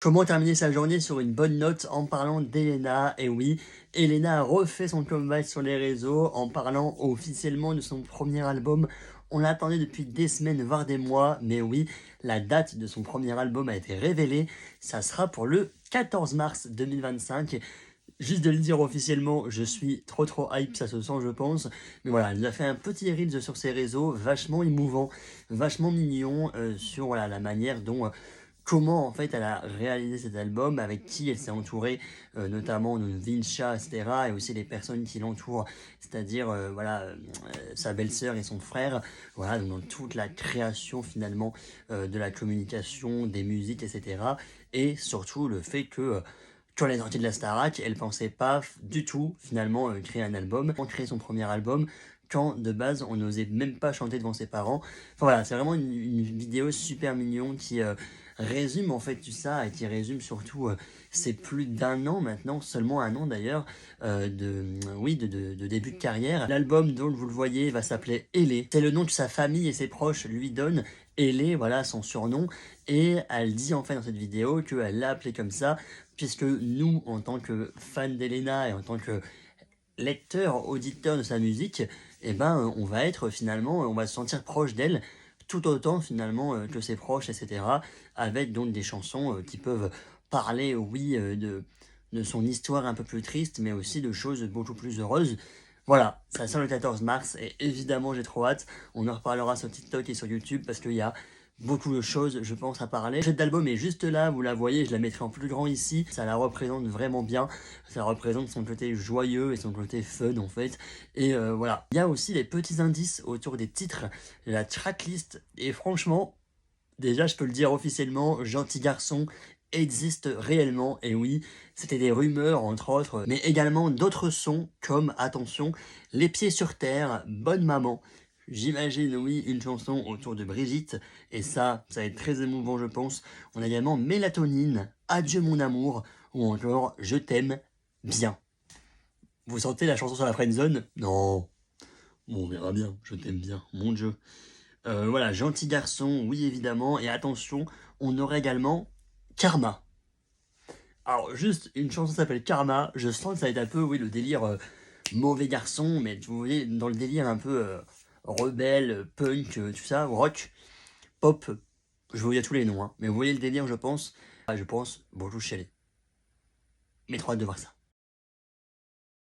Comment terminer sa journée sur une bonne note en parlant d'Elena? Et oui, Elena a refait son comeback sur les réseaux en parlant officiellement de son premier album. On l'attendait depuis des semaines, voire des mois, mais oui, la date de son premier album a été révélée. Ça sera pour le 14 mars 2025. Juste de le dire officiellement, je suis trop hype, ça se sent je pense. Mais voilà, elle nous a fait un petit reel sur ses réseaux, vachement émouvant, vachement mignon, sur voilà, la manière dont comment en fait elle a réalisé cet album, avec qui elle s'est entourée, notamment de Vincha, etc. Et aussi les personnes qui l'entourent, c'est-à-dire voilà, sa belle-sœur et son frère. Voilà, donc dans toute la création finalement de la communication, des musiques, etc. Et surtout le fait que quand elle est sortie de la Starac, elle pensait pas du tout finalement créer un album, créer son premier album, quand de base on n'osait même pas chanter devant ses parents. Enfin voilà, c'est vraiment une vidéo super mignon qui résume en fait tout ça et qui résume surtout c'est plus d'un an maintenant, seulement un an d'ailleurs, de début de carrière. L'album, donc vous le voyez, va s'appeler Elé. C'est le nom que sa famille et ses proches lui donnent. Elé, voilà son surnom, et elle dit en fait dans cette vidéo qu'elle l'a appelé comme ça puisque nous, en tant que fans d'Elena et en tant que lecteurs, auditeurs de sa musique, eh ben, on va être finalement, on va se sentir proche d'elle, tout autant finalement que ses proches, etc. Avec donc des chansons qui peuvent parler, oui, de son histoire un peu plus triste, mais aussi de choses beaucoup plus heureuses. Voilà, ça sort le 14 mars et évidemment j'ai trop hâte. On en reparlera sur TikTok et sur YouTube parce qu'il y a beaucoup de choses, je pense, à parler. Cette album est juste là, vous la voyez, je la mettrai en plus grand ici. Ça la représente vraiment bien. Ça représente son côté joyeux et son côté fun en fait. Et voilà. Il y a aussi les petits indices autour des titres, la tracklist. Et franchement, déjà je peux le dire officiellement, Gentil Garçon existe réellement. Et oui, c'était des rumeurs entre autres, mais également d'autres sons comme, attention, Les Pieds sur Terre, Bonne Maman. J'imagine, oui, une chanson autour de Brigitte, et ça va être très émouvant, je pense. On a également Mélatonine, Adieu mon amour, ou encore Je t'aime bien. Vous sentez la chanson sur la friendzone? Non. Bon, on verra bien, je t'aime bien, mon Dieu. Voilà, Gentil Garçon, oui, évidemment, et attention, on aurait également Karma. Alors, juste, une chanson s'appelle Karma, je sens que ça va être un peu, oui, le délire mauvais garçon, mais vous voyez, dans le délire un peu rebelle, punk, tout ça, rock, pop, je vous dis à tous les noms, hein, mais vous voyez le délire, je pense, beaucoup chialer. Mais trop hâte de voir ça.